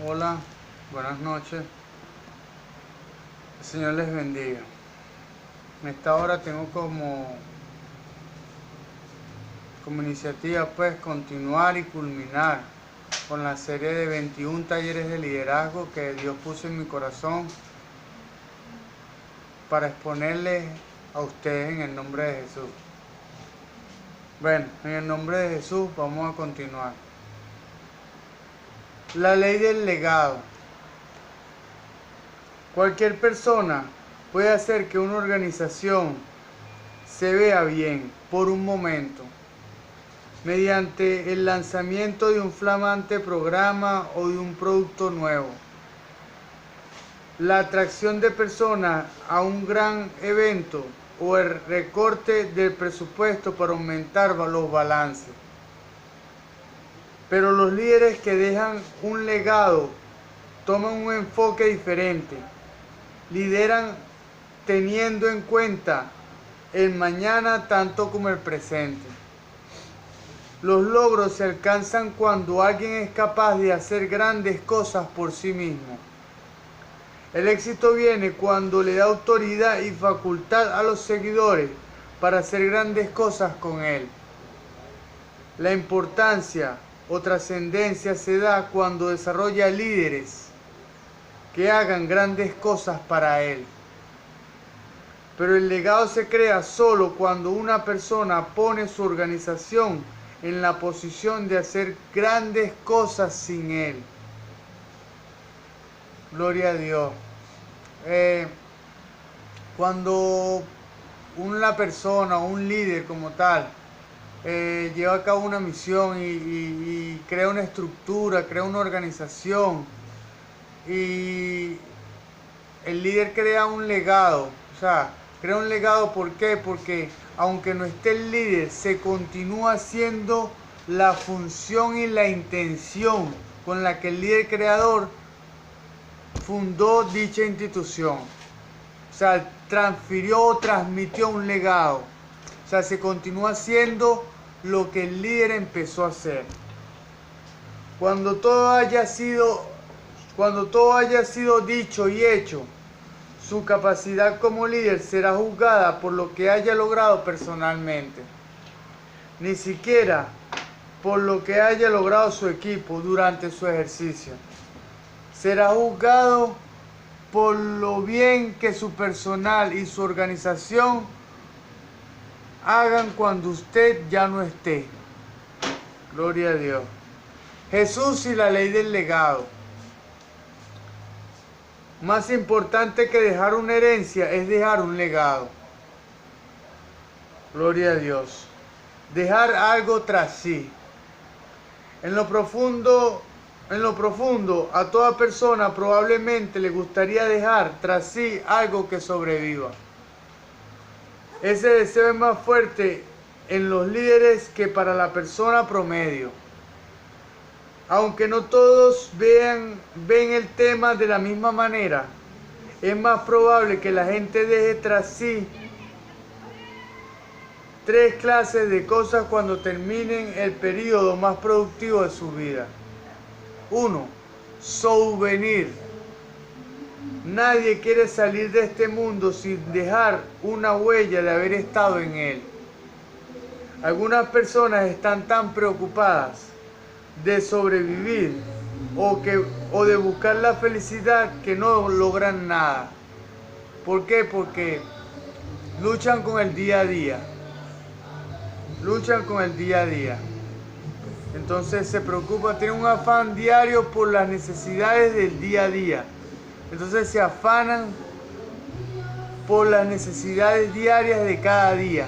Hola, buenas noches. El Señor les bendiga. En esta hora tengo como iniciativa pues continuar y culminar con la serie de 21 talleres de liderazgo que Dios puso en mi corazón para exponerles a ustedes en el nombre de Jesús. Bueno, en el nombre de Jesús vamos a continuar. La ley del legado. Cualquier persona puede hacer que una organización se vea bien por un momento, mediante el lanzamiento de un flamante programa o de un producto nuevo. La atracción de personas a un gran evento o el recorte del presupuesto para aumentar los balances. Pero los líderes que dejan un legado toman un enfoque diferente. Lideran teniendo en cuenta el mañana tanto como el presente. Los logros se alcanzan cuando alguien es capaz de hacer grandes cosas por sí mismo. El éxito viene cuando le da autoridad y facultad a los seguidores para hacer grandes cosas con él. La importancia o trascendencia se da cuando desarrolla líderes que hagan grandes cosas para él. Pero el legado se crea solo cuando una persona pone su organización en la posición de hacer grandes cosas sin él. Gloria a Dios. Cuando una persona o un líder como tal lleva a cabo una misión y crea una estructura, crea una organización y el líder crea un legado, o sea, crea un legado, ¿por qué? Porque aunque no esté el líder, se continúa haciendo la función y la intención con la que el líder creador fundó dicha institución. O sea, transfirió o transmitió un legado. O sea, se continúa haciendo lo que el líder empezó a hacer. Cuando todo haya sido dicho y hecho, su capacidad como líder será juzgada por lo que haya logrado personalmente, ni siquiera por lo que haya logrado su equipo durante su ejercicio. Será juzgado por lo bien que su personal y su organización hagan cuando usted ya no esté. Gloria a Dios. Jesús y la ley del legado. Más importante que dejar una herencia es dejar un legado. Gloria a Dios. Dejar algo tras sí. En lo profundo, a toda persona probablemente le gustaría dejar tras sí algo que sobreviva. Ese deseo es más fuerte en los líderes que para la persona promedio. Aunque no todos ven el tema de la misma manera, es más probable que la gente deje tras sí 3 clases de cosas cuando terminen el periodo más productivo de su vida. 1. Souvenir. Nadie quiere salir de este mundo sin dejar una huella de haber estado en él. Algunas personas están tan preocupadas de sobrevivir o de buscar la felicidad que no logran nada. ¿Por qué? Porque luchan con el día a día. Luchan con el día a día. Entonces se preocupan, tienen un afán diario por las necesidades del día a día. Entonces se afanan por las necesidades diarias de cada día.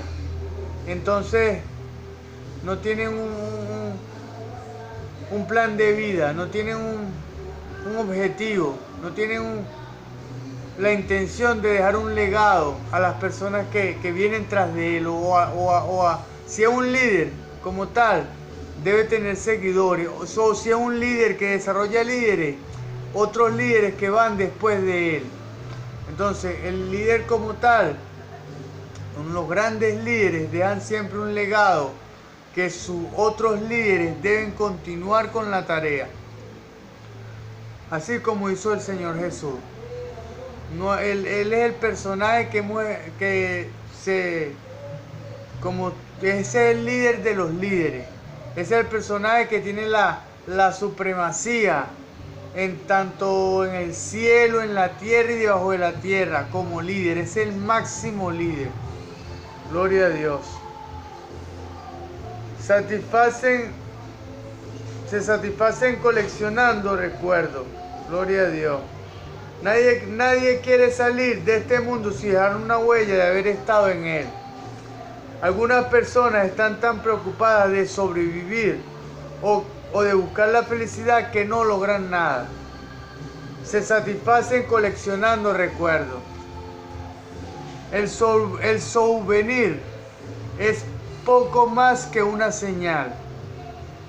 Entonces no tienen un plan de vida, no tienen un objetivo, no tienen la intención de dejar un legado a las personas que vienen tras de él si es un líder como tal, debe tener seguidores, o si es un líder que desarrolla líderes, otros líderes que van después de él. Entonces, el líder como tal, los grandes líderes dejan siempre un legado que sus otros líderes deben continuar con la tarea. así como hizo el Señor Jesús. No, él es el personaje como es el líder de los líderes. Es el personaje que tiene la supremacía tanto en el cielo, en la tierra y debajo de la tierra, como líder. Es el máximo líder. Gloria a Dios. Se satisfacen coleccionando recuerdos. Gloria a Dios. Nadie quiere salir de este mundo sin dejar una huella de haber estado en él. Algunas personas están tan preocupadas de sobrevivir o de buscar la felicidad que no logran nada. Se satisfacen coleccionando recuerdos. El souvenir es poco más que una señal.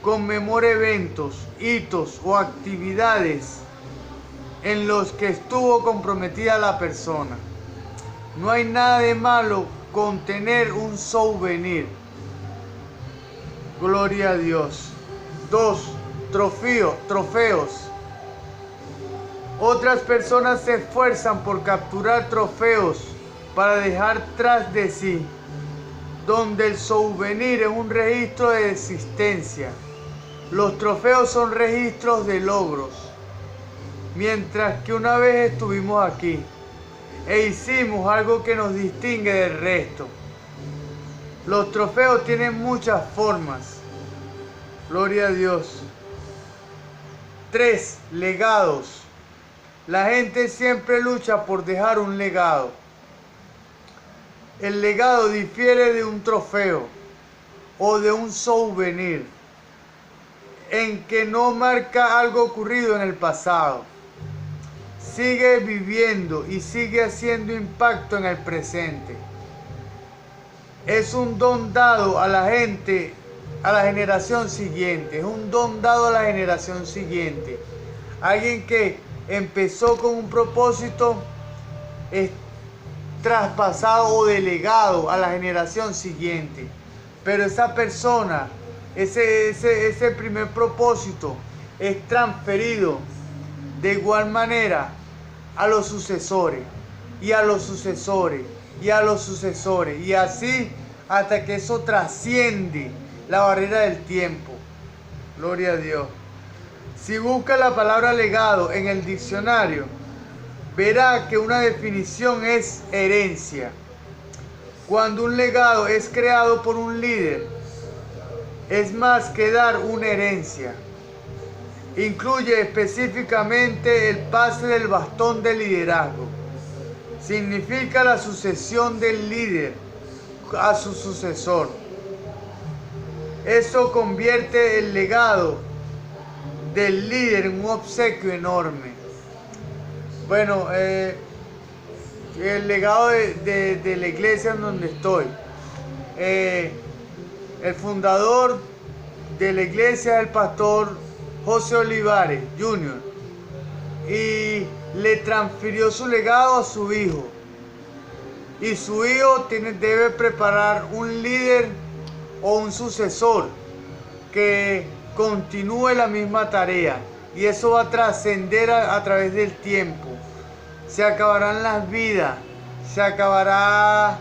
Conmemora eventos, hitos o actividades en los que estuvo comprometida la persona. No hay nada de malo con tener un souvenir. Gloria a Dios. 2. Trofeos. Otras personas se esfuerzan por capturar trofeos para dejar tras de sí, donde el souvenir es un registro de existencia. Los trofeos son registros de logros. Mientras que una vez estuvimos aquí e hicimos algo que nos distingue del resto. Los trofeos tienen muchas formas. Gloria a Dios. 3. Legados. La gente siempre lucha por dejar un legado. El legado difiere de un trofeo o de un souvenir en que no marca algo ocurrido en el pasado. Sigue viviendo y sigue haciendo impacto en el presente. Es un don dado a la gente, a la generación siguiente. Es un don dado a la generación siguiente. Alguien que empezó con un propósito es traspasado o delegado a la generación siguiente. Pero esa persona, ese primer propósito es transferido de igual manera a los sucesores y a los sucesores y a los sucesores, y así hasta que eso trasciende la barrera del tiempo. Gloria a Dios. Si busca la palabra legado en el diccionario, verá que una definición es herencia. Cuando un legado es creado por un líder, es más que dar una herencia. Incluye específicamente el pase del bastón de liderazgo. Significa la sucesión del líder a su sucesor. Eso convierte el legado del líder en un obsequio enorme. Bueno, el legado de la iglesia en donde estoy. El fundador de la iglesia es el pastor José Olivares Jr. y le transfirió su legado a su hijo. Y su hijo debe preparar un líder o un sucesor que continúe la misma tarea. Y eso va a trascender a través del tiempo. Se acabarán las vidas, se acabará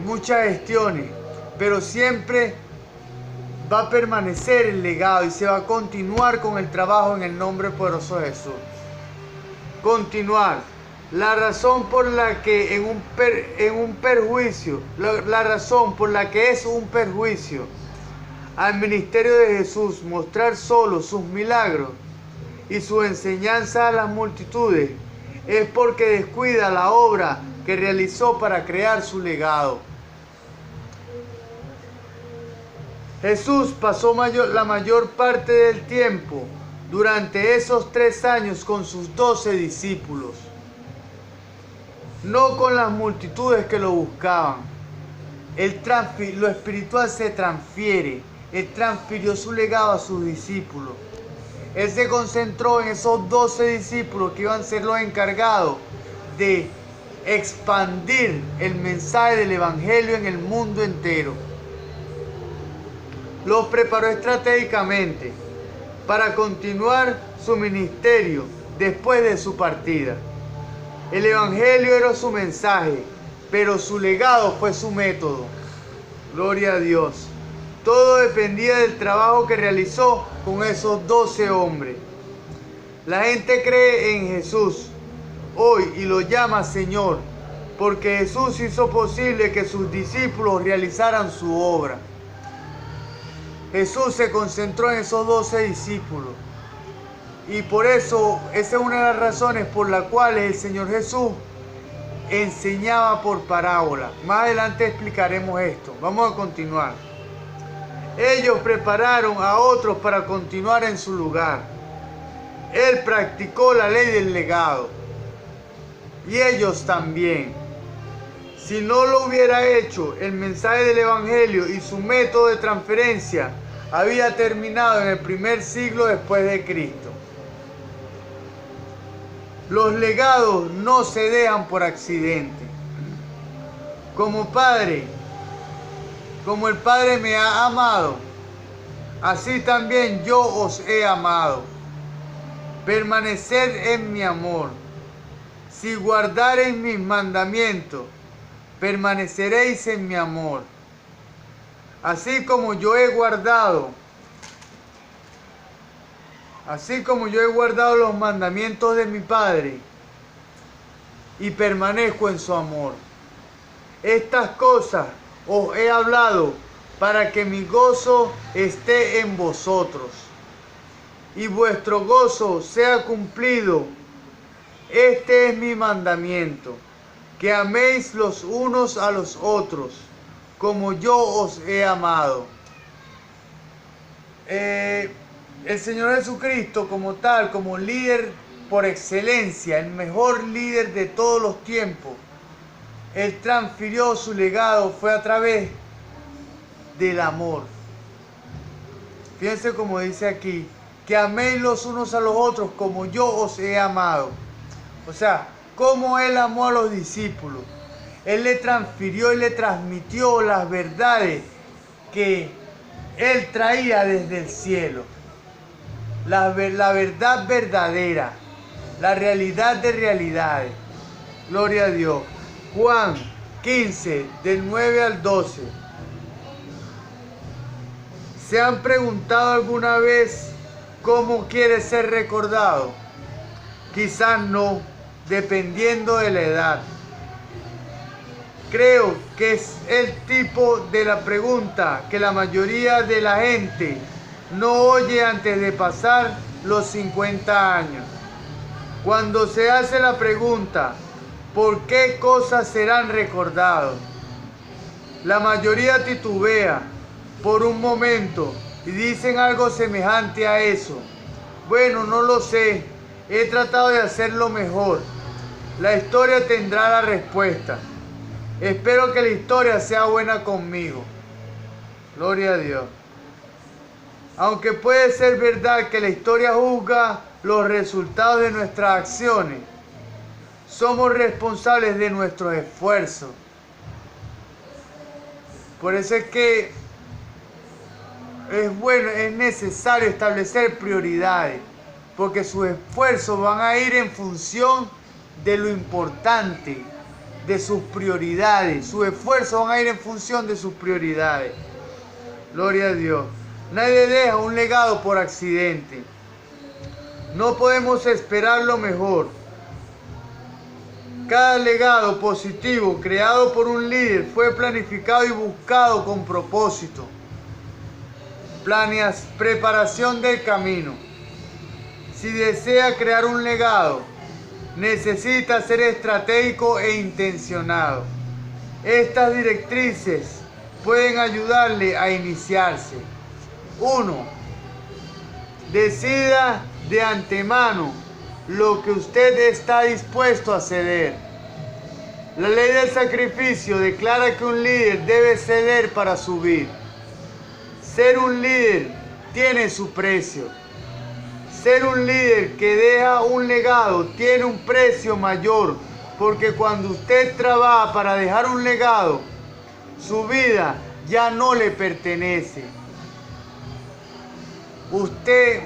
muchas gestiones, pero siempre va a permanecer el legado y se va a continuar con el trabajo en el nombre poderoso de Jesús. Continuar. La razón por la que la razón por la que es un perjuicio al ministerio de Jesús mostrar solo sus milagros y su enseñanza a las multitudes es porque descuida la obra que realizó para crear su legado. Jesús pasó la mayor parte del tiempo durante esos 3 años con sus 12 discípulos, no con las multitudes que lo buscaban. Lo espiritual se transfiere. Él transfirió su legado a sus discípulos. Él se concentró en esos 12 discípulos que iban a ser los encargados de expandir el mensaje del Evangelio en el mundo entero. Los preparó estratégicamente para continuar su ministerio después de su partida. El Evangelio era su mensaje, pero su legado fue su método. Gloria a Dios. Todo dependía del trabajo que realizó con esos 12 hombres. La gente cree en Jesús hoy y lo llama Señor, porque Jesús hizo posible que sus discípulos realizaran su obra. Jesús se concentró en esos 12 discípulos. Y por eso, esa es una de las razones por las cuales el Señor Jesús enseñaba por parábola. Más adelante explicaremos esto. Vamos a continuar. Ellos prepararon a otros para continuar en su lugar. Él practicó la ley del legado. Y ellos también. Si no lo hubiera hecho, el mensaje del Evangelio y su método de transferencia había terminado en el primer siglo después de Cristo. Los legados no se dejan por accidente. Como Padre, como el Padre me ha amado, así también yo os he amado. Permaneced en mi amor. Si guardareis mis mandamientos, permaneceréis en mi amor. Así como yo he guardado los mandamientos de mi Padre y permanezco en su amor. Estas cosas os he hablado para que mi gozo esté en vosotros y vuestro gozo sea cumplido. Este es mi mandamiento, que améis los unos a los otros, como yo os he amado. El Señor Jesucristo como tal, como líder por excelencia, el mejor líder de todos los tiempos, Él transfirió su legado, fue a través del amor. Fíjense como dice aquí, que améis los unos a los otros como yo os he amado. O sea, como Él amó a los discípulos. Él le transfirió y le transmitió las verdades que Él traía desde el cielo. La verdad verdadera, la realidad de realidades. Gloria a Dios. Juan 15, del 9 al 12. ¿Se han preguntado alguna vez cómo quiere ser recordado? Quizás no, dependiendo de la edad. Creo que es el tipo de la pregunta que la mayoría de la gente no oye antes de pasar los 50 años. Cuando se hace la pregunta, ¿por qué cosas serán recordados? La mayoría titubea por un momento y dicen algo semejante a eso. Bueno, no lo sé, he tratado de hacerlo mejor. La historia tendrá la respuesta. Espero que la historia sea buena conmigo. Gloria a Dios. Aunque puede ser verdad que la historia juzga los resultados de nuestras acciones, somos responsables de nuestros esfuerzos. Por eso es que es necesario establecer prioridades, porque sus esfuerzos van a ir en función de lo importante, de sus prioridades. Sus esfuerzos van a ir en función de sus prioridades. Gloria a Dios. Nadie deja un legado por accidente. No podemos esperar lo mejor. Cada legado positivo creado por un líder fue planificado y buscado con propósito. Preparación del camino. Si desea crear un legado, necesita ser estratégico e intencionado. Estas directrices pueden ayudarle a iniciarse. 1. Decida de antemano lo que usted está dispuesto a ceder. La ley del sacrificio declara que un líder debe ceder para subir. Ser un líder tiene su precio. Ser un líder que deja un legado tiene un precio mayor, porque cuando usted trabaja para dejar un legado, su vida ya no le pertenece. Usted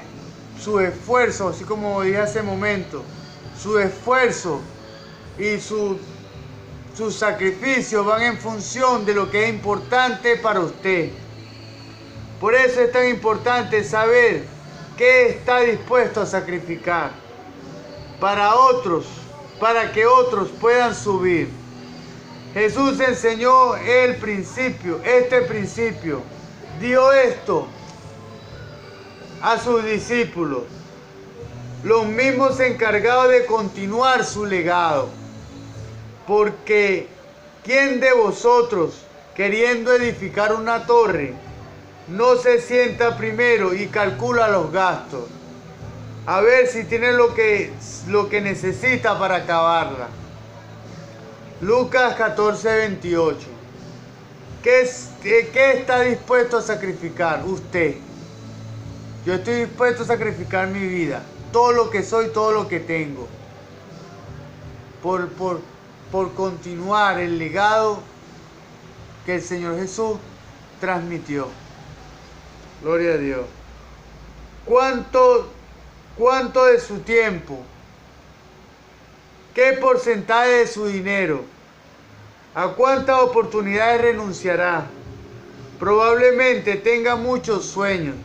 su esfuerzo, así como dije hace momento, su esfuerzo y su sacrificio van en función de lo que es importante para usted. Por eso es tan importante saber qué está dispuesto a sacrificar para otros, para que otros puedan subir. Jesús enseñó este principio, dio esto a sus discípulos, los mismos encargados de continuar su legado. Porque ¿quién de vosotros, queriendo edificar una torre, no se sienta primero y calcula los gastos, a ver si tiene lo que necesita para acabarla? Lucas 14:28. ¿Qué está dispuesto a sacrificar usted? Yo estoy dispuesto a sacrificar mi vida, todo lo que soy, todo lo que tengo, por continuar el legado que el Señor Jesús transmitió. Gloria a Dios. ¿Cuánto de su tiempo? ¿Qué porcentaje de su dinero? ¿A cuántas oportunidades renunciará? Probablemente tenga muchos sueños.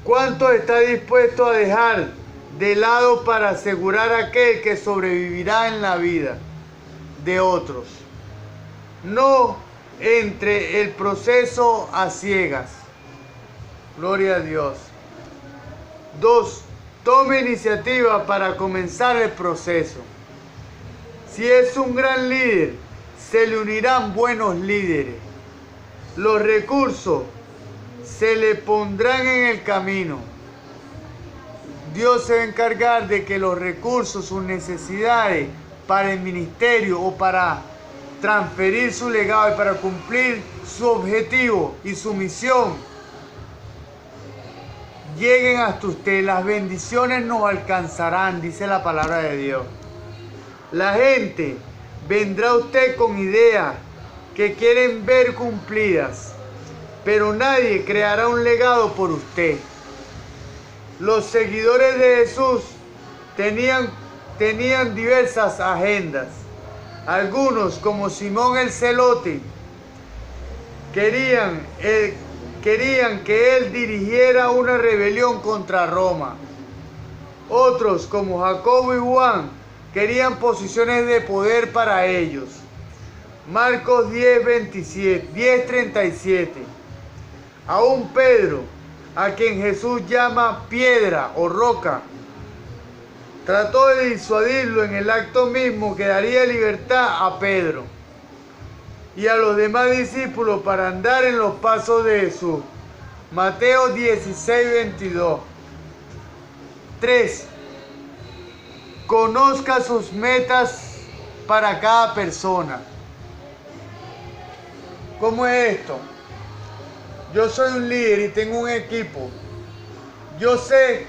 ¿Cuánto está dispuesto a dejar de lado para asegurar a aquel que sobrevivirá en la vida de otros? No entre el proceso a ciegas. Gloria a Dios. 2. Tome iniciativa para comenzar el proceso. Si es un gran líder, se le unirán buenos líderes. Los recursos se le pondrán en el camino. Dios se va a encargar de que los recursos, sus necesidades para el ministerio o para transferir su legado y para cumplir su objetivo y su misión, lleguen hasta usted. Las bendiciones nos alcanzarán, dice la palabra de Dios. La gente vendrá a usted con ideas que quieren ver cumplidas, pero nadie creará un legado por usted. Los seguidores de Jesús tenían diversas agendas. Algunos, como Simón el Celote, querían que él dirigiera una rebelión contra Roma. Otros, como Jacobo y Juan, querían posiciones de poder para ellos. Marcos 10:37. Aún Pedro, a quien Jesús llama piedra o roca, trató de disuadirlo en el acto mismo que daría libertad a Pedro y a los demás discípulos para andar en los pasos de Jesús. Mateo 16:22. 3. Conozca sus metas para cada persona. ¿Cómo es esto? Yo soy un líder y tengo un equipo. Yo sé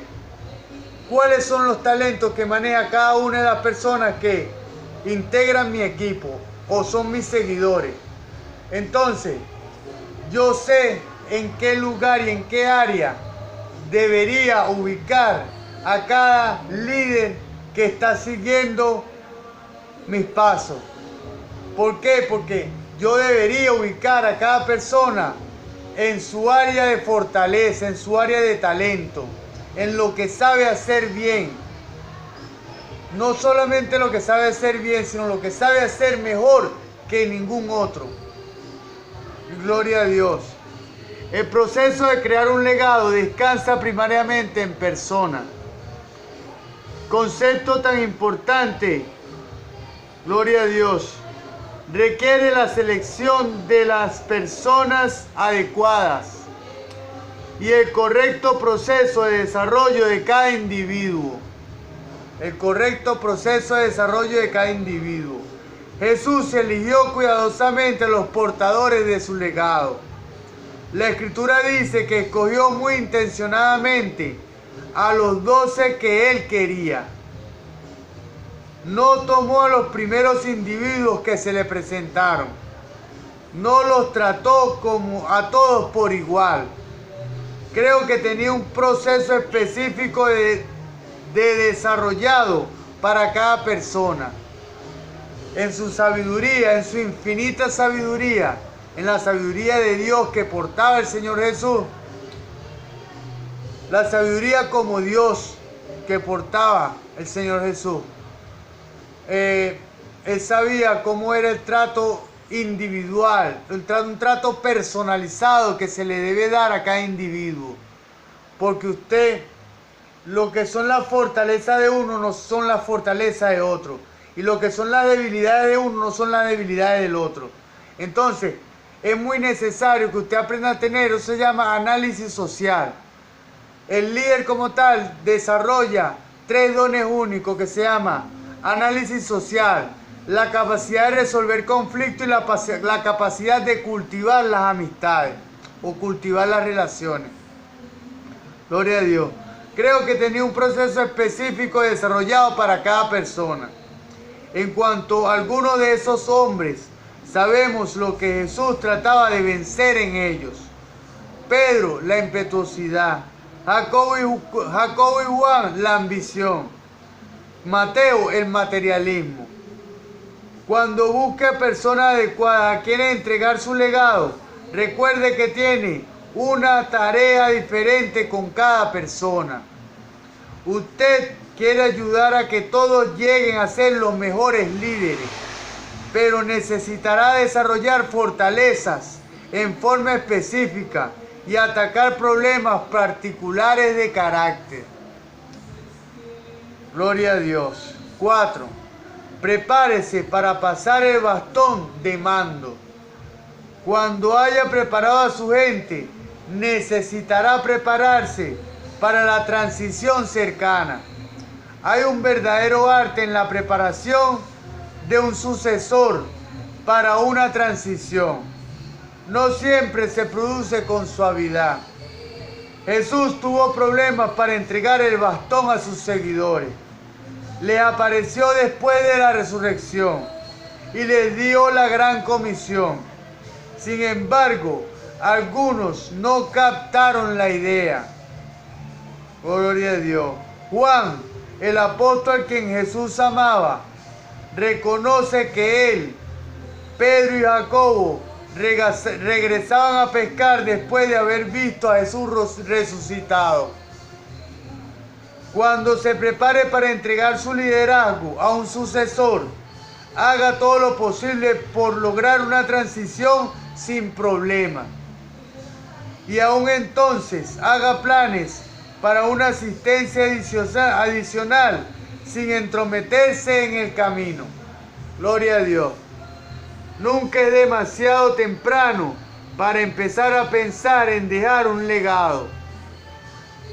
cuáles son los talentos que maneja cada una de las personas que integran mi equipo o son mis seguidores. Entonces, yo sé en qué lugar y en qué área debería ubicar a cada líder que está siguiendo mis pasos. ¿Por qué? Porque yo debería ubicar a cada persona en su área de fortaleza, en su área de talento, en lo que sabe hacer bien. No solamente lo que sabe hacer bien, sino lo que sabe hacer mejor que ningún otro. Gloria a Dios. El proceso de crear un legado descansa primariamente en persona. Concepto tan importante, gloria a Dios, requiere la selección de las personas adecuadas y el correcto proceso de desarrollo de cada individuo. El correcto proceso de desarrollo de cada individuo. Jesús eligió cuidadosamente a los portadores de su legado. La Escritura dice que escogió muy intencionadamente a los 12 que él quería. No tomó a los primeros individuos que se le presentaron. No los trató como a todos por igual. Creo que tenía un proceso específico de desarrollado para cada persona. En su sabiduría, en su infinita sabiduría, en la sabiduría de Dios que portaba el Señor Jesús, la sabiduría como Dios que portaba el Señor Jesús. Él sabía cómo era el trato individual, un trato personalizado que se le debe dar a cada individuo. Porque usted, lo que son las fortalezas de uno no son las fortalezas de otro. Y lo que son las debilidades de uno no son las debilidades del otro. Entonces, es muy necesario que usted aprenda a tener, eso se llama análisis social. El líder como tal desarrolla 3 dones únicos que se llama análisis social, la capacidad de resolver conflictos y la capacidad de cultivar las amistades o cultivar las relaciones. Gloria a Dios. Creo que tenía un proceso específico desarrollado para cada persona. En cuanto a algunos de esos hombres, sabemos lo que Jesús trataba de vencer en ellos. Pedro, la impetuosidad. Jacobo y Juan, la ambición. Mateo, el materialismo. Cuando busque personas adecuadas a quienes entregar su legado, recuerde que tiene una tarea diferente con cada persona. Usted quiere ayudar a que todos lleguen a ser los mejores líderes, pero necesitará desarrollar fortalezas en forma específica y atacar problemas particulares de carácter. Gloria a Dios. 4. Prepárese para pasar el bastón de mando. Cuando haya preparado a su gente, necesitará prepararse para la transición cercana. Hay un verdadero arte en la preparación de un sucesor para una transición. No siempre se produce con suavidad. Jesús tuvo problemas para entregar el bastón a sus seguidores. Les apareció después de la resurrección y les dio la gran comisión. Sin embargo, algunos no captaron la idea. Gloria a Dios. Juan, el apóstol quien Jesús amaba, reconoce que él, Pedro y Jacobo regresaban a pescar después de haber visto a Jesús resucitado. Cuando se prepare para entregar su liderazgo a un sucesor, haga todo lo posible por lograr una transición sin problema. Y aún entonces haga planes para una asistencia adicional sin entrometerse en el camino. Gloria a Dios. Nunca es demasiado temprano para empezar a pensar en dejar un legado.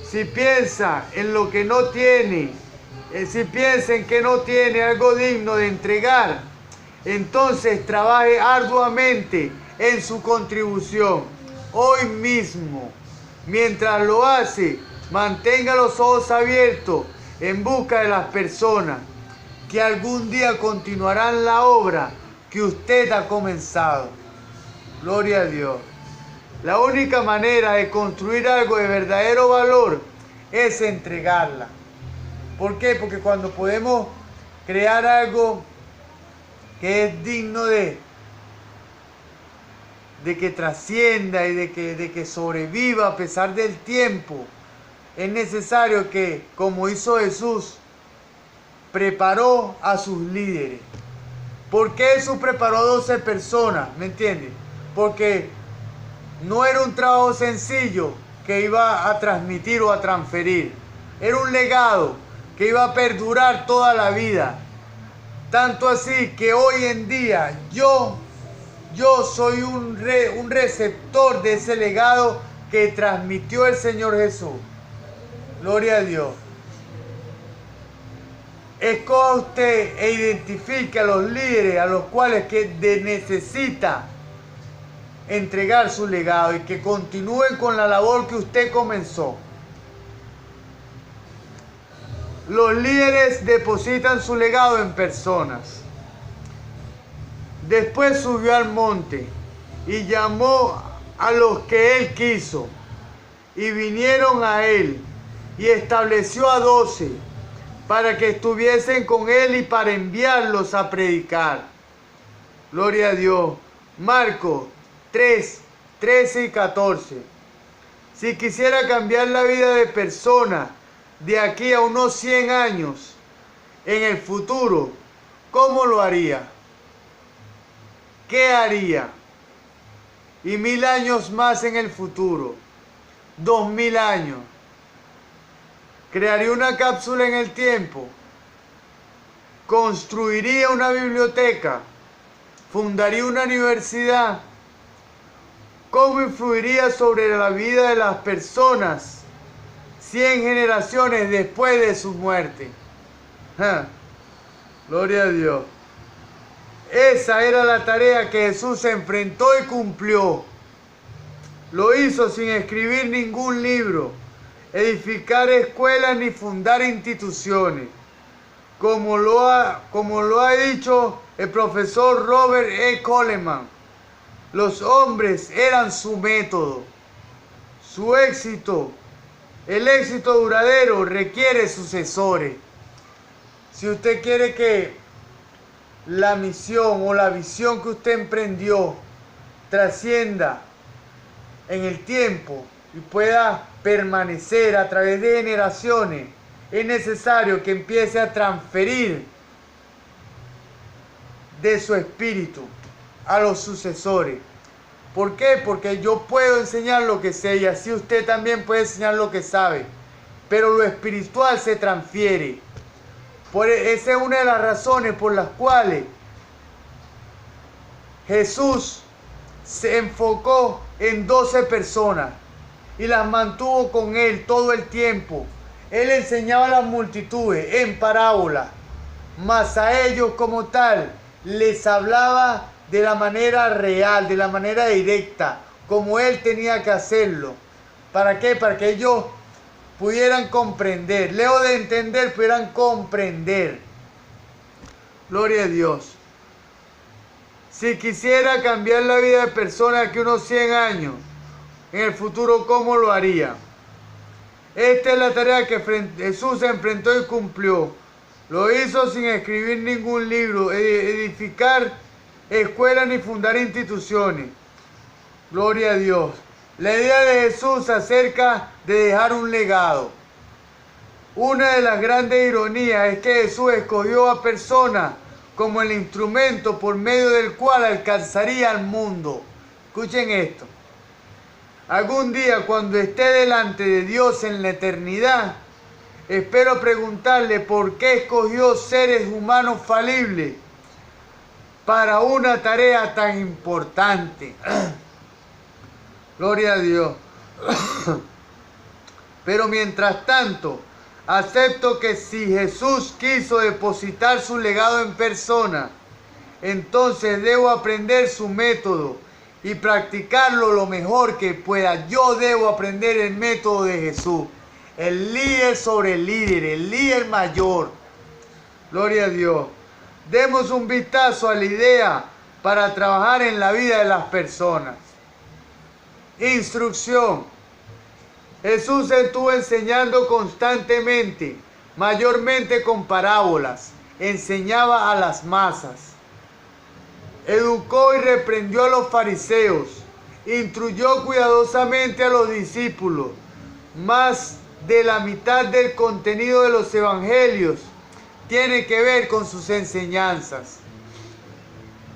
Si piensa en lo que no tiene, si piensa en que no tiene algo digno de entregar, entonces trabaje arduamente en su contribución hoy mismo. Mientras lo hace, mantenga los ojos abiertos en busca de las personas que algún día continuarán la obra que usted ha comenzado. Gloria a Dios. La única manera de construir algo de verdadero valor es entregarla. ¿Por qué? Porque cuando podemos crear algo que es digno de que trascienda y de que sobreviva a pesar del tiempo, es necesario que, como hizo Jesús, preparó a sus líderes. ¿Por qué Jesús preparó a 12 personas? ¿Me entiendes? Porque no era un trabajo sencillo que iba a transmitir o a transferir. Era un legado que iba a perdurar toda la vida. Tanto así que hoy en día yo soy un receptor de ese legado que transmitió el Señor Jesús. Gloria a Dios. Escoja usted e identifique a los líderes a los cuales necesita entregar su legado y que continúen con la labor que usted comenzó. Los líderes depositan su legado en personas. Después subió al monte y llamó a los que él quiso y vinieron a él, y estableció a 12 para que estuviesen con él y para enviarlos a predicar. Gloria a Dios. Marcos 3, 13 y 14. Si quisiera cambiar la vida de personas de aquí a unos 100 años en el futuro, ¿cómo lo haría? ¿Qué haría? Y 1000 años más en el futuro, 2000 años. Crearía una cápsula en el tiempo, construiría una biblioteca, fundaría una universidad. ¿Cómo influiría sobre la vida de las personas 100 generaciones después de su muerte? Gloria a Dios. Esa era la tarea que Jesús se enfrentó y cumplió. Lo hizo sin escribir ningún libro, edificar escuelas ni fundar instituciones. Como lo ha dicho el profesor Robert E. Coleman, los hombres eran su método. Su éxito, el éxito duradero requiere sucesores. Si usted quiere que la misión o la visión que usted emprendió trascienda en el tiempo y pueda permanecer a través de generaciones, es necesario que empiece a transferir de su espíritu a los sucesores. ¿Por qué? Porque yo puedo enseñar lo que sé y así usted también puede enseñar lo que sabe, pero lo espiritual se transfiere. Esa es una de las razones por las cuales Jesús se enfocó en 12 personas y las mantuvo con él todo el tiempo. Él enseñaba a las multitudes en parábolas, mas a ellos como tal les hablaba de la manera real, de la manera directa, como él tenía que hacerlo. ¿Para qué? Para que ellos pudieran comprender. Lejos de entender, pudieran comprender. Gloria a Dios. Si quisiera cambiar la vida de personas aquí unos 100 años, en el futuro, ¿cómo lo haría? Esta es la tarea que Jesús se enfrentó y cumplió. Lo hizo sin escribir ningún libro, edificar escuelas ni fundar instituciones. Gloria a Dios. La idea de Jesús acerca de dejar un legado. Una de las grandes ironías es que Jesús escogió a personas como el instrumento por medio del cual alcanzaría al mundo. Escuchen esto. Algún día cuando esté delante de Dios en la eternidad, espero preguntarle por qué escogió seres humanos falibles para una tarea tan importante. Gloria a Dios. Pero mientras tanto, acepto que si Jesús quiso depositar su legado en persona, entonces debo aprender su método y practicarlo lo mejor que pueda. Yo debo aprender el método de Jesús. El líder sobre el líder mayor. Gloria a Dios. Demos un vistazo a la idea para trabajar en la vida de las personas. Instrucción. Jesús estuvo enseñando constantemente, mayormente con parábolas. Enseñaba a las masas. Educó y reprendió a los fariseos. Instruyó cuidadosamente a los discípulos. Más de la mitad del contenido de los evangelios tiene que ver con sus enseñanzas.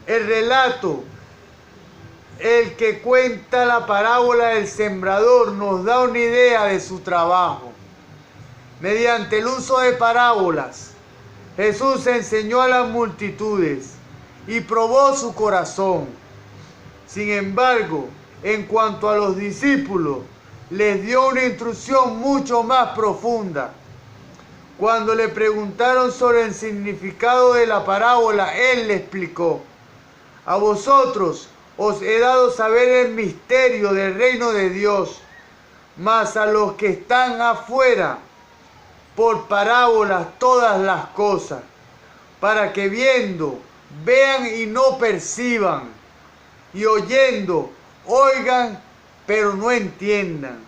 El relato, el que cuenta la parábola del sembrador, nos da una idea de su trabajo. Mediante el uso de parábolas, Jesús enseñó a las multitudes y probó su corazón. Sin embargo, en cuanto a los discípulos, les dio una instrucción mucho más profunda. Cuando le preguntaron sobre el significado de la parábola, él le explicó: a vosotros os he dado saber el misterio del reino de Dios, mas a los que están afuera, por parábolas todas las cosas, para que viendo, vean y no perciban, y oyendo, oigan, pero no entiendan.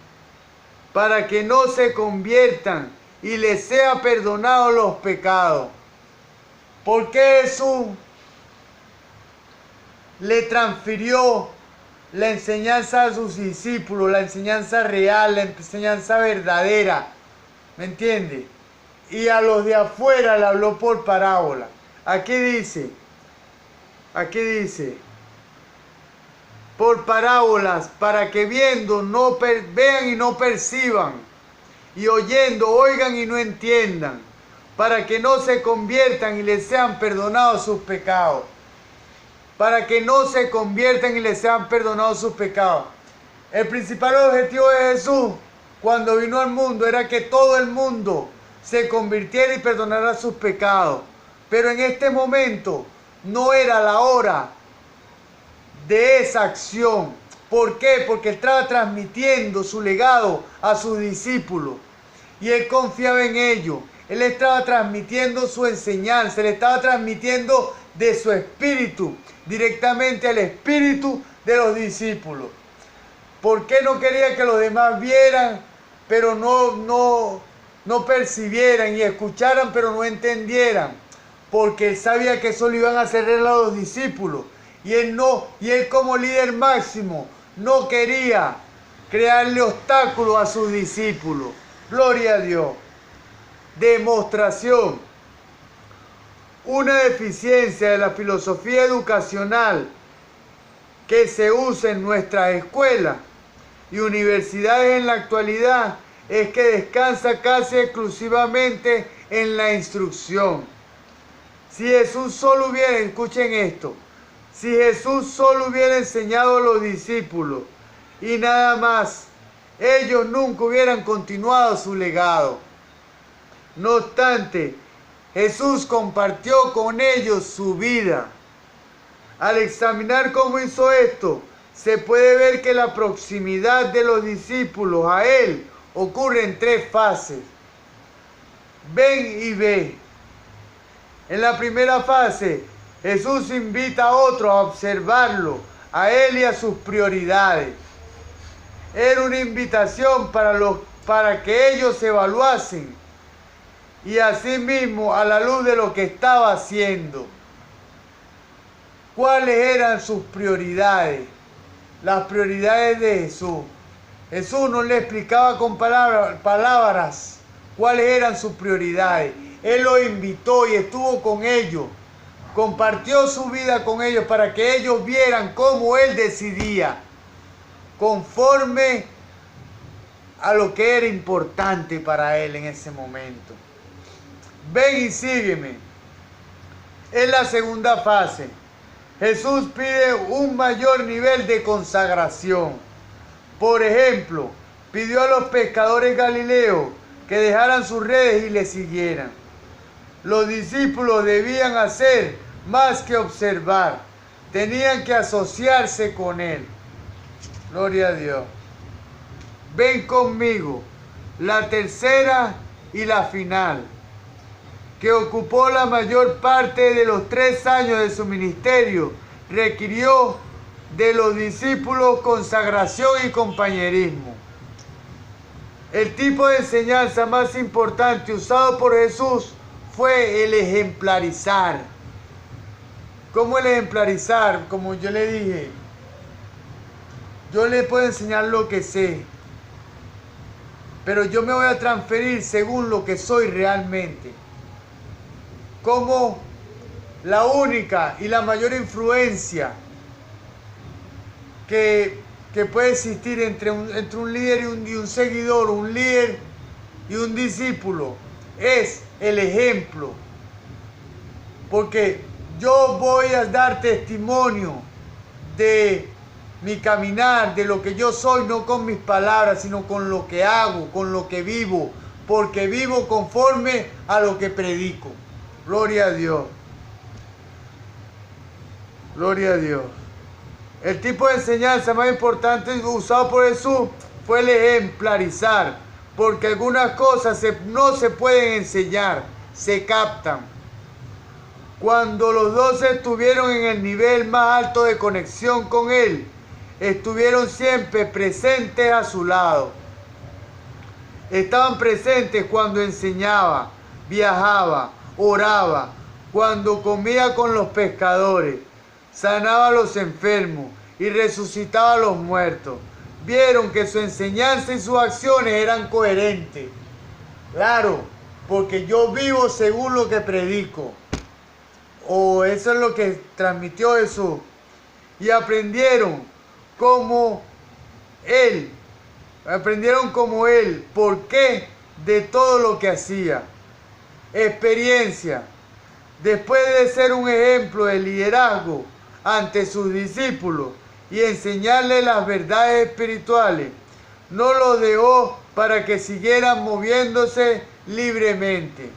para que no se conviertan y les sea perdonado los pecados. ¿Por qué Jesús le transfirió la enseñanza a sus discípulos, la enseñanza real, la enseñanza verdadera? ¿Me entiende? Y a los de afuera le habló por parábola. Aquí dice, por parábolas, para que viendo no vean y no perciban, y oyendo oigan y no entiendan, para que no se conviertan y les sean perdonados sus pecados. Para que no se conviertan y les sean perdonados sus pecados. El principal objetivo de Jesús cuando vino al mundo era que todo el mundo se convirtiera y perdonara sus pecados. Pero en este momento no era la hora de esa acción. ¿Por qué? Porque él estaba transmitiendo su legado a sus discípulos y él confiaba en ellos. Él estaba transmitiendo su enseñanza, él estaba transmitiendo de su espíritu directamente al espíritu de los discípulos. ¿Por qué no quería que los demás vieran, pero no percibieran, y escucharan, pero no entendieran? Porque él sabía que eso lo iban a hacer a los discípulos. Y él como líder máximo no quería crearle obstáculos a sus discípulos. Gloria a Dios. Demostración. Una deficiencia de la filosofía educacional que se usa en nuestras escuelas y universidades en la actualidad es que descansa casi exclusivamente en la instrucción. Si Jesús solo hubiera, escuchen esto, si Jesús solo hubiera enseñado a los discípulos y nada más, ellos nunca hubieran continuado su legado. No obstante, Jesús compartió con ellos su vida. Al examinar cómo hizo esto, se puede ver que la proximidad de los discípulos a Él ocurre en tres fases. Ven y ve. En la primera fase, Jesús invita a otros a observarlo, a Él y a sus prioridades. Era una invitación para que ellos se evaluasen y asimismo a la luz de lo que estaba haciendo. ¿Cuáles eran sus prioridades? Las prioridades de Jesús. Jesús no le explicaba con palabras cuáles eran sus prioridades. Él los invitó y estuvo con ellos. Compartió su vida con ellos para que ellos vieran cómo Él decidía, conforme a lo que era importante para Él en ese momento. Ven y sígueme. En la segunda fase, Jesús pide un mayor nivel de consagración. Por ejemplo, pidió a los pescadores galileos que dejaran sus redes y le siguieran. Los discípulos debían hacer más que observar, tenían que asociarse con Él. Gloria a Dios. Ven conmigo, la tercera y la final, que ocupó la mayor parte de los 3 años de su ministerio, requirió de los discípulos consagración y compañerismo. El tipo de enseñanza más importante usado por Jesús fue el ejemplarizar. ¿Cómo el ejemplarizar? Como yo le dije, yo le puedo enseñar lo que sé, pero yo me voy a transferir según lo que soy realmente. Como la única y la mayor influencia que puede existir entre un líder y un seguidor, un líder y un discípulo, es el ejemplo. Porque yo voy a dar testimonio de mi caminar, de lo que yo soy, no con mis palabras, sino con lo que hago, con lo que vivo, porque vivo conforme a lo que predico. Gloria a Dios. Gloria a Dios. El tipo de enseñanza más importante usado por Jesús fue el ejemplarizar, porque algunas cosas no se pueden enseñar, se captan. Cuando los 12 estuvieron en el nivel más alto de conexión con Él, estuvieron siempre presentes a su lado. estaban presentes cuando enseñaba, viajaba, oraba, cuando comía con los pescadores, sanaba a los enfermos y resucitaba a los muertos. Vieron que su enseñanza y sus acciones eran coherentes. Claro, porque yo vivo según lo que predico. O eso es lo que transmitió Jesús. Y aprendieron como Él. Aprendieron como Él. ¿Por qué? De todo lo que hacía. Experiencia. Después de ser un ejemplo de liderazgo ante sus discípulos y enseñarles las verdades espirituales, no los dejó para que siguieran moviéndose libremente.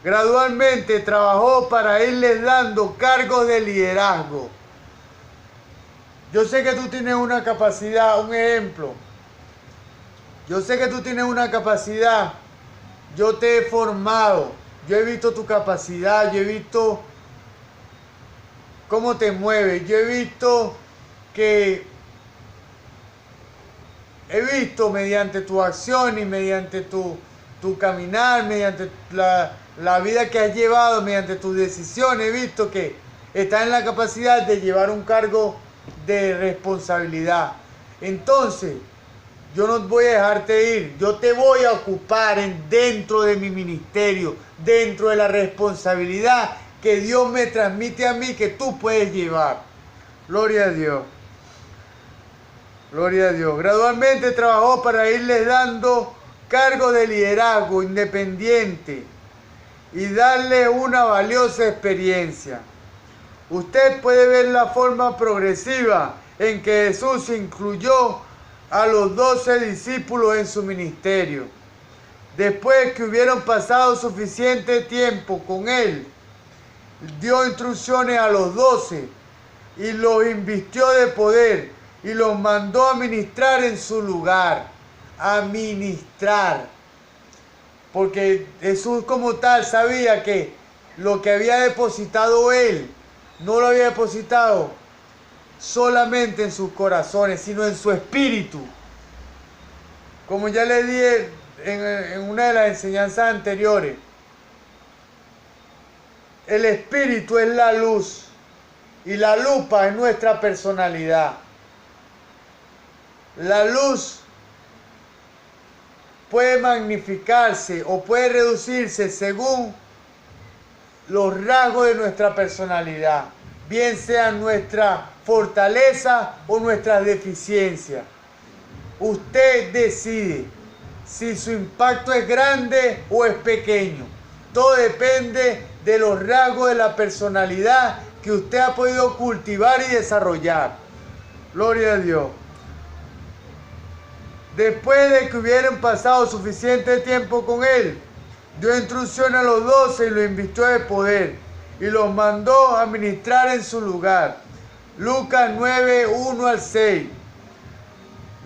Gradualmente trabajó para irles dando cargos de liderazgo. Yo sé que tú tienes una capacidad, un ejemplo. Yo sé que tú tienes una capacidad. Yo te he formado. Yo he visto tu capacidad. Yo he visto cómo te mueves. Yo he visto que... He visto mediante tu acción y mediante tu caminar, mediante la vida que has llevado, mediante tus decisiones, he visto que estás en la capacidad de llevar un cargo de responsabilidad. Entonces, yo no voy a dejarte ir, yo te voy a ocupar dentro de mi ministerio, dentro de la responsabilidad que Dios me transmite a mí, que tú puedes llevar. Gloria a Dios. Gloria a Dios. Gradualmente trabajó para irles dando cargo de liderazgo independiente y darle una valiosa experiencia. Usted puede ver la forma progresiva en que Jesús incluyó a los 12 discípulos en su ministerio. Después que hubieron pasado suficiente tiempo con Él, dio instrucciones a los 12 y los invistió de poder y los mandó a ministrar en su lugar. A ministrar. Porque Jesús como tal sabía que lo que había depositado Él, no lo había depositado solamente en sus corazones, sino en su espíritu. Como ya le dije en una de las enseñanzas anteriores, el espíritu es la luz y la lupa es nuestra personalidad. La luz puede magnificarse o puede reducirse según los rasgos de nuestra personalidad, bien sean nuestra fortaleza o nuestras deficiencias. Usted decide si su impacto es grande o es pequeño. Todo depende de los rasgos de la personalidad que usted ha podido cultivar y desarrollar. Gloria a Dios. Después de que hubieran pasado suficiente tiempo con Él, dio instrucción a los 12 y los invistió de poder y los mandó a ministrar en su lugar. Lucas 9, 1 al 6.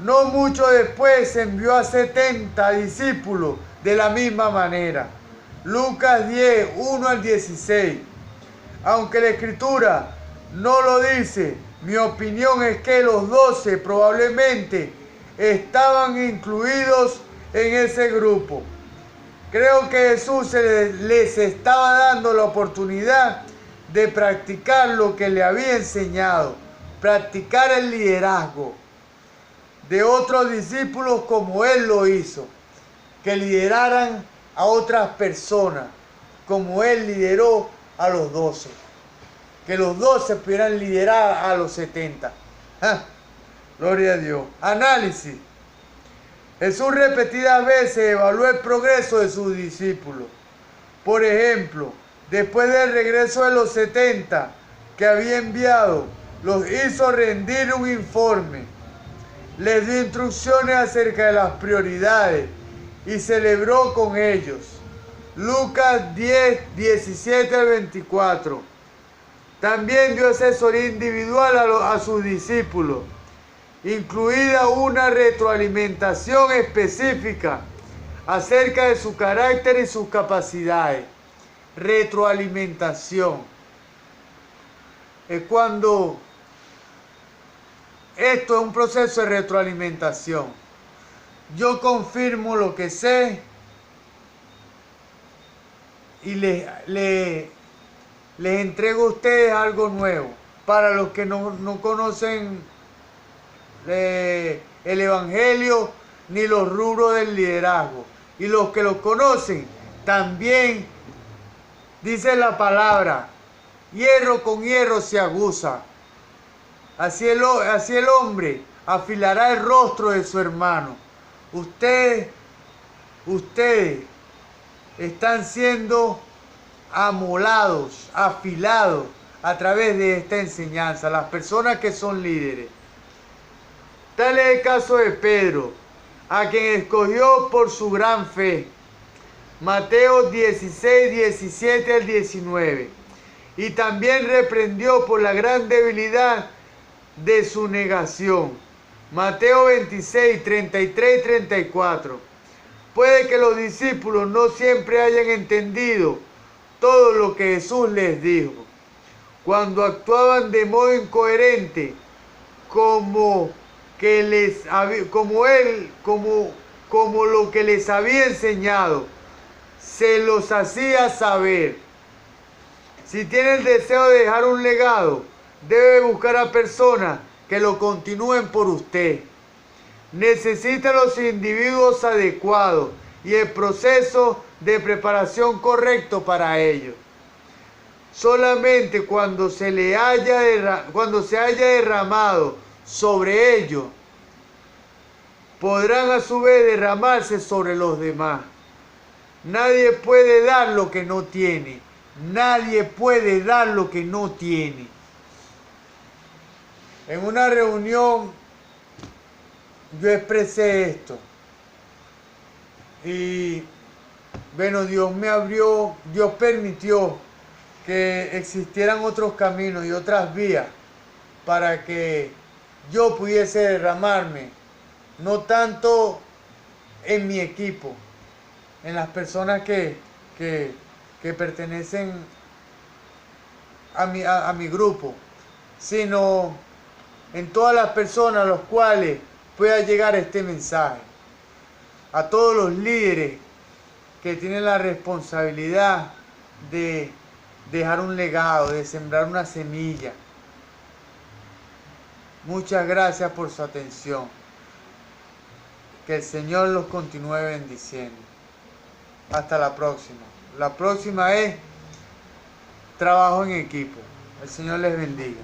No mucho después envió a 70 discípulos de la misma manera. Lucas 10, 1 al 16. Aunque la Escritura no lo dice, mi opinión es que los 12 probablemente estaban incluidos en ese grupo. Creo que Jesús les estaba dando la oportunidad de practicar lo que le había enseñado, practicar el liderazgo de otros discípulos como Él lo hizo, que lideraran a otras personas como Él lideró a los 12, que los 12 pudieran liderar a los 70. ¡Ah! Gloria a Dios. Análisis. Jesús repetidas veces evaluó el progreso de sus discípulos. Por ejemplo, después del regreso de los 70 que había enviado, los hizo rendir un informe. Les dio instrucciones acerca de las prioridades y celebró con ellos. Lucas 10, 17 al 24. También dio asesoría individual a sus discípulos, incluida una retroalimentación específica acerca de su carácter y sus capacidades. Retroalimentación. Es cuando esto es un proceso de retroalimentación. Yo confirmo lo que sé y les entrego a ustedes algo nuevo. Para los que no conocen el Evangelio ni los rubros del liderazgo. Y los que lo conocen, también dice la palabra, hierro con hierro se aguza. Así el hombre afilará el rostro de su hermano. Ustedes están siendo amolados, afilados a través de esta enseñanza, las personas que son líderes. Tal es el caso de Pedro, a quien escogió por su gran fe. Mateo 16, 17 al 19. Y también reprendió por la gran debilidad de su negación. Mateo 26, 33 y 34. Puede que los discípulos no siempre hayan entendido todo lo que Jesús les dijo. Cuando actuaban de modo incoherente, como lo que les había enseñado, se los hacía saber. Si tiene el deseo de dejar un legado, debe buscar a personas que lo continúen por usted. Necesita los individuos adecuados y el proceso de preparación correcto para ello. Solamente cuando se haya derramado sobre ellos, podrán a su vez derramarse sobre los demás. Nadie puede dar lo que no tiene. Nadie puede dar lo que no tiene. En una reunión yo expresé esto. Y bueno, Dios permitió que existieran otros caminos y otras vías para que yo pudiese derramarme, no tanto en mi equipo, en las personas que pertenecen a mi grupo, sino en todas las personas a los cuales pueda llegar este mensaje. A todos los líderes que tienen la responsabilidad de dejar un legado, de sembrar una semilla. Muchas gracias por su atención. Que el Señor los continúe bendiciendo. Hasta la próxima. La próxima es trabajo en equipo. El Señor les bendiga.